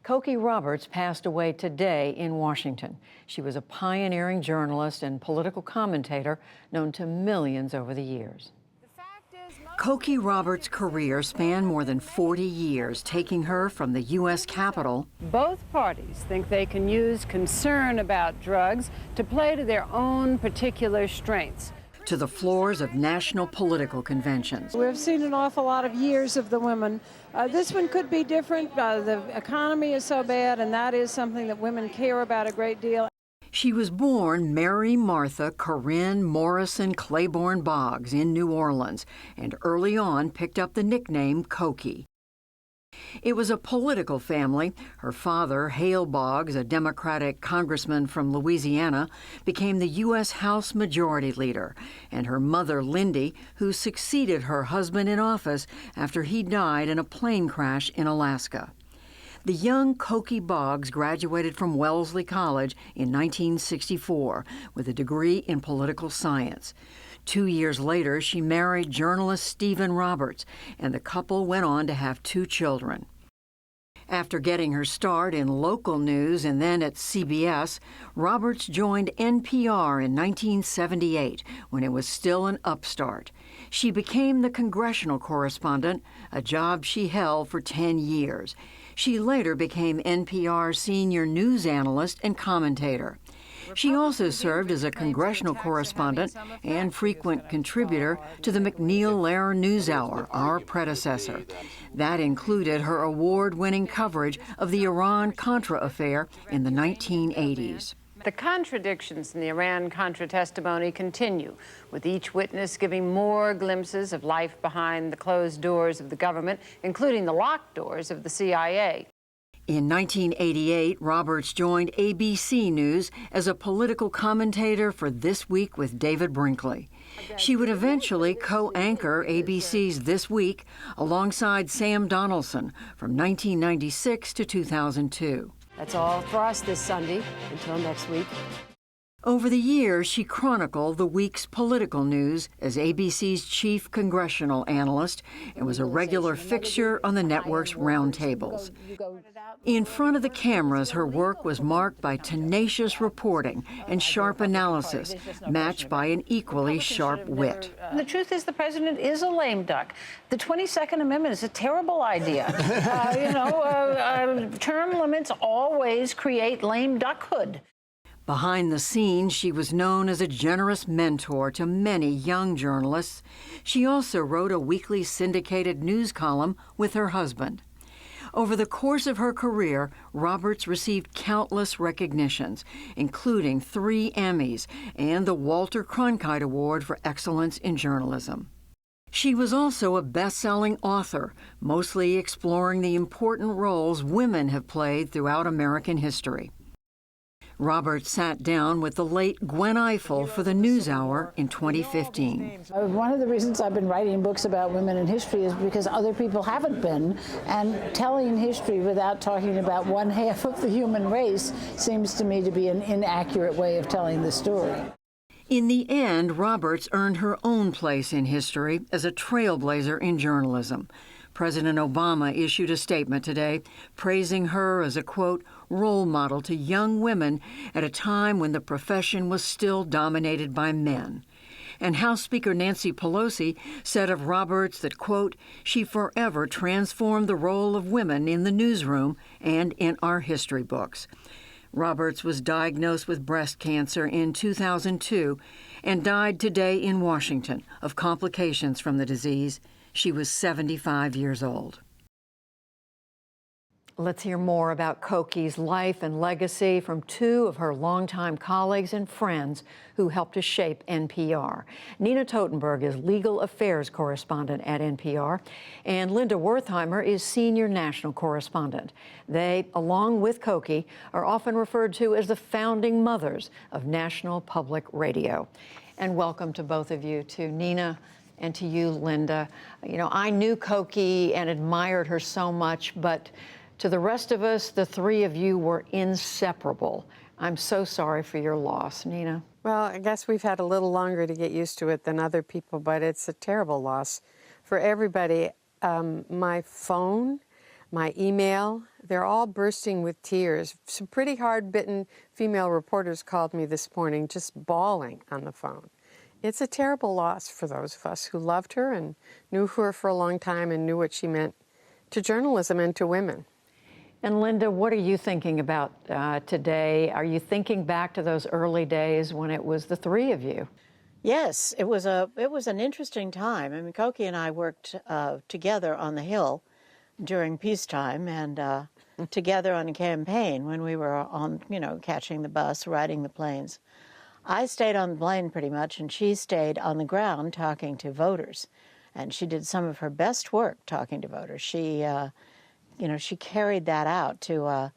Cokie Roberts passed away today in Washington. She was a pioneering journalist and political commentator known to millions over the years. Cokie Roberts' career spanned more than 40 years, taking her from the U.S. Capitol. Both parties think they can use concern about drugs to play to their own particular strengths. To the floors of national political conventions. We've seen an awful lot of years of the women. This one could be different. The economy is so bad, and that is something that women care about a great deal. She was born Mary Martha Corinne Morrison Claiborne Boggs in New Orleans, and early on picked up the nickname Cokie. It was a political family. Her father, Hale Boggs, a Democratic congressman from Louisiana, became the U.S. House Majority Leader, and her mother, Lindy, who succeeded her husband in office after he died in a plane crash in Alaska. The young Cokie Boggs graduated from Wellesley College in 1964 with a degree in political science. 2 years later, she married journalist Stephen Roberts, and the couple went on to have 2 children. After getting her start in local news and then at CBS, Roberts joined NPR in 1978 when it was still an upstart. She became the congressional correspondent, a job she held for 10 years. She later became NPR's senior news analyst and commentator. She also served as a congressional correspondent and frequent contributor to the MacNeil-Lehrer NewsHour, our predecessor. That included her award-winning coverage of the Iran-Contra affair in the 1980s. The contradictions in the Iran-Contra testimony continue, with each witness giving more glimpses of life behind the closed doors of the government, including the locked doors of the CIA. In 1988, Roberts joined ABC News as a political commentator for This Week with David Brinkley. She would eventually co-anchor ABC's This Week alongside Sam Donaldson from 1996 to 2002. That's all for us this Sunday. Until next week. Over the years, she chronicled the week's political news as ABC's chief congressional analyst and was a regular fixture on the network's roundtables. In front of the cameras, her work was marked by tenacious reporting and sharp analysis, matched by an equally sharp wit. The truth is the president is a lame duck. The 22nd Amendment is a terrible idea. Term limits always create lame duckhood. Behind the scenes, she was known as a generous mentor to many young journalists. She also wrote a weekly syndicated news column with her husband. Over the course of her career, Roberts received countless recognitions, including 3 Emmys and the Walter Cronkite Award for Excellence in Journalism. She was also a best-selling author, mostly exploring the important roles women have played throughout American history. Roberts sat down with the late Gwen Ifill for the NewsHour in 2015. One of the reasons I've been writing books about women in history is because other people haven't been, and telling history without talking about one half of the human race seems to me to be an inaccurate way of telling the story. In the end, Roberts earned her own place in history as a trailblazer in journalism. President Obama issued a statement today praising her as a, quote, role model to young women at a time when the profession was still dominated by men. And House Speaker Nancy Pelosi said of Roberts that, quote, she forever transformed the role of women in the newsroom and in our history books. Roberts was diagnosed with breast cancer in 2002 and died today in Washington of complications from the disease. She was 75 years old. Let's hear more about Cokie's life and legacy from 2 of her longtime colleagues and friends who helped to shape NPR. Nina Totenberg is legal affairs correspondent at NPR, and Linda Wertheimer is senior national correspondent. They, along with Cokie, are often referred to as the founding mothers of National Public Radio. And welcome to both of you, to Nina and to you, Linda. You know, I knew Cokie and admired her so much, but to the rest of us, the 3 of you were inseparable. I'm so sorry for your loss, Nina. Well, I guess we've had a little longer to get used to it than other people, but it's a terrible loss for everybody. My phone, my email. They're all bursting with tears. Some pretty hard-bitten female reporters called me this morning, just bawling on the phone. It's a terrible loss for those of us who loved her and knew her for a long time and knew what she meant to journalism and to women. And Linda, what are you thinking about today? Are you thinking back to those early days when it was the three of you? Yes, it was an interesting time. I mean, Cokie and I worked together on the Hill during peacetime and together on a campaign when we were on, catching the bus, riding the planes. I stayed on the plane pretty much, and she stayed on the ground talking to voters. And she did some of her best work talking to voters. She, she carried that out to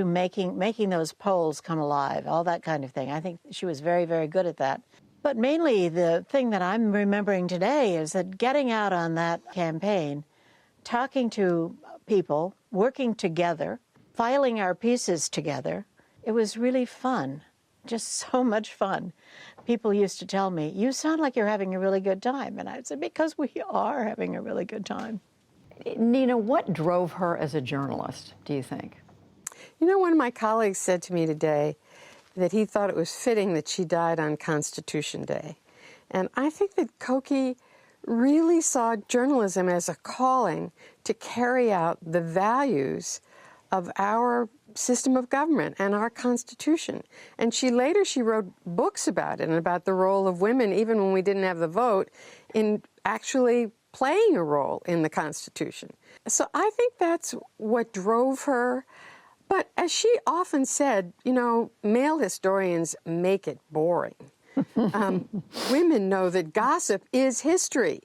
making those polls come alive, all that kind of thing. I think she was very, very good at that. But mainly the thing that I'm remembering today is that getting out on that campaign, talking to people, working together, filing our pieces together, it was really fun, just so much fun. People used to tell me, "You sound like you're having a really good time." And I'd say, because we are having a really good time. Nina, what drove her as a journalist, do you think? One of my colleagues said to me today that he thought it was fitting that she died on Constitution Day. And I think that Cokie really saw journalism as a calling to carry out the values of our system of government and our Constitution. And she wrote books about it and about the role of women, even when we didn't have the vote, in actually playing a role in the Constitution. So I think that's what drove her. But as she often said, male historians make it boring. Women know that gossip is history,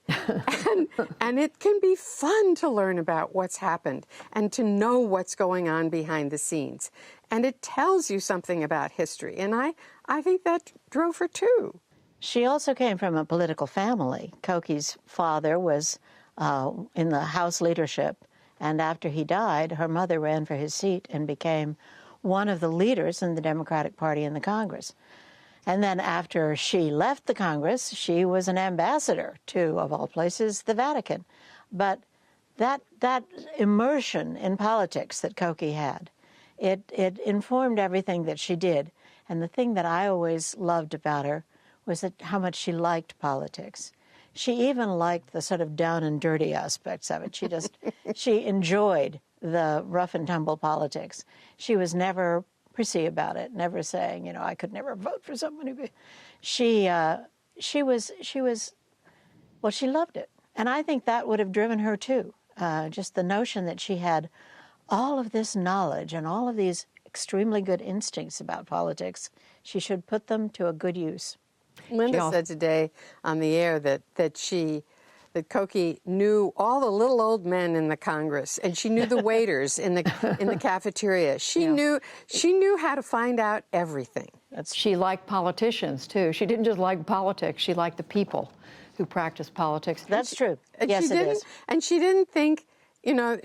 and it can be fun to learn about what's happened and to know what's going on behind the scenes. And it tells you something about history, and I think that drove her too. She also came from a political family. Cokie's father was in the House leadership, and after he died, her mother ran for his seat and became one of the leaders in the Democratic Party in the Congress. And then after she left the Congress, she was an ambassador to, of all places, the Vatican. But that immersion in politics that Cokie had, it informed everything that she did. And the thing that I always loved about her was how much she liked politics. She even liked the sort of down and dirty aspects of it. She enjoyed the rough and tumble politics. She was never prissy about it, never saying, I could never vote for somebody. She loved it. And I think that would have driven her too. Just the notion that she had all of this knowledge and all of these extremely good instincts about politics, she should put them to a good use. Linda said today on the air that Cokie knew all the little old men in the Congress, and she knew the waiters in the cafeteria. She knew how to find out everything. She liked politicians too. She didn't just like politics; she liked the people who practice politics. That's true. Yes, it is. And she didn't think,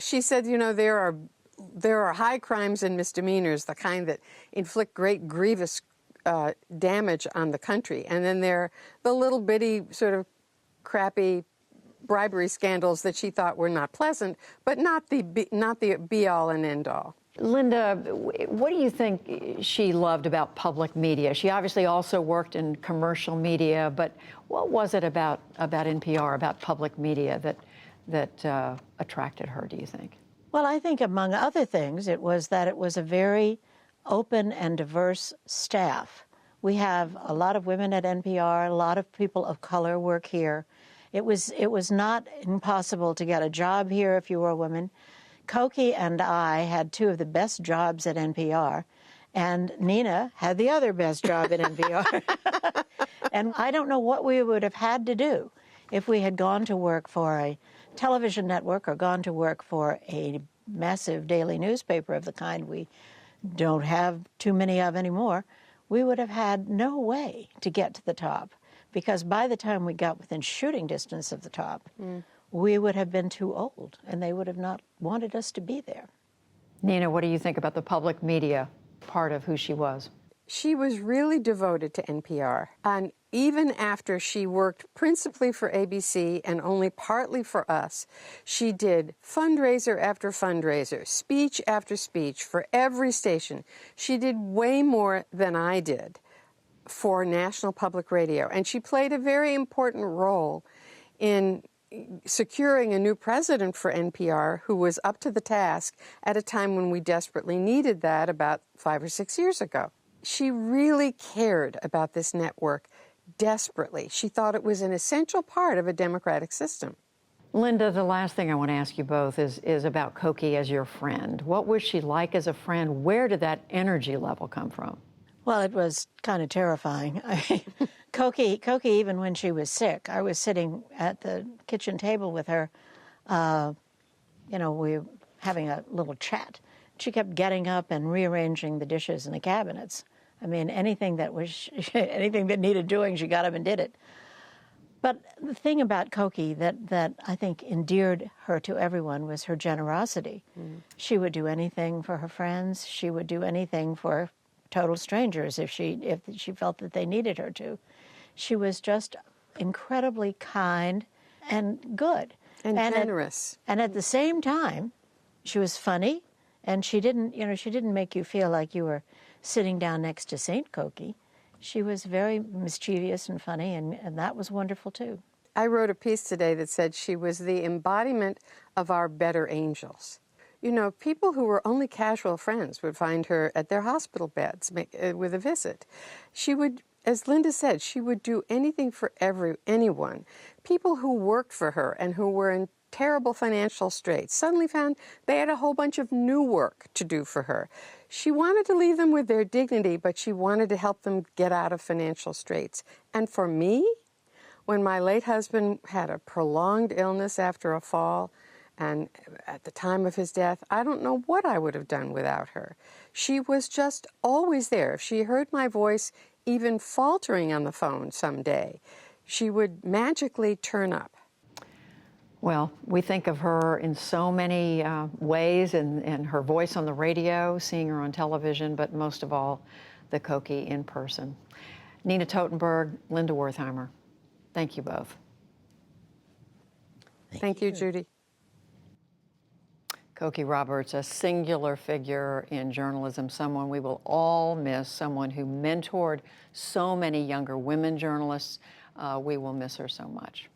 she said, there are high crimes and misdemeanors, the kind that inflict great grievous damage on the country, and then there are the little bitty sort of crappy bribery scandals that she thought were not pleasant, but not the be-all and end-all. Linda, what do you think she loved about public media? She obviously also worked in commercial media, but what was it about NPR, about public media, that attracted her, do you think? Well, I think among other things, it was that it was a very open and diverse staff. We have a lot of women at NPR, a lot of people of color work here. It was not impossible to get a job here if you were a woman. Cokie and I had two of the best jobs at NPR, and Nina had the other best job at NPR. And I don't know what we would have had to do if we had gone to work for a television network or gone to work for a massive daily newspaper of the kind we don't have too many of anymore. We would have had no way to get to the top, because by the time we got within shooting distance of the top, we would have been too old, and they would have not wanted us to be there. Nina, what do you think about the public media part of who she was? She was really devoted to NPR, and even after she worked principally for ABC and only partly for us, she did fundraiser after fundraiser, speech after speech for every station. She did way more than I did for National Public Radio, and she played a very important role in securing a new president for NPR who was up to the task at a time when we desperately needed that about 5 or 6 years ago. She really cared about this network desperately. She thought it was an essential part of a democratic system. Linda, the last thing I want to ask you both is about Cokie as your friend. What was she like as a friend? Where did that energy level come from? Well, it was kind of terrifying. I mean, Cokie, even when she was sick, I was sitting at the kitchen table with her. We were having a little chat. She kept getting up and rearranging the dishes in the cabinets. I mean, anything that needed doing, she got up and did it. But the thing about Cokie that I think endeared her to everyone was her generosity. Mm. She would do anything for her friends. She would do anything for total strangers if she felt that they needed her to. She was just incredibly kind and good. And generous. And at the same time, she was funny, and she didn't make you feel like you were sitting down next to Saint Cokie. She was very mischievous and funny, and that was wonderful too. I wrote a piece today that said she was the embodiment of our better angels. You know, people who were only casual friends would find her at their hospital beds with a visit. She would, as Linda said, she would do anything for anyone. People who worked for her and who were in terrible financial straits suddenly found they had a whole bunch of new work to do for her. She wanted to leave them with their dignity, but she wanted to help them get out of financial straits. And for me, when my late husband had a prolonged illness after a fall, and at the time of his death, I don't know what I would have done without her. She was just always there. If she heard my voice even faltering on the phone someday, she would magically turn up. Well, we think of her in so many ways, and her voice on the radio, seeing her on television, but most of all, the Cokie in person. Nina Totenberg, Linda Wertheimer, thank you both. Thank you, Judy. Cokie Roberts, a singular figure in journalism, someone we will all miss, someone who mentored so many younger women journalists. We will miss her so much.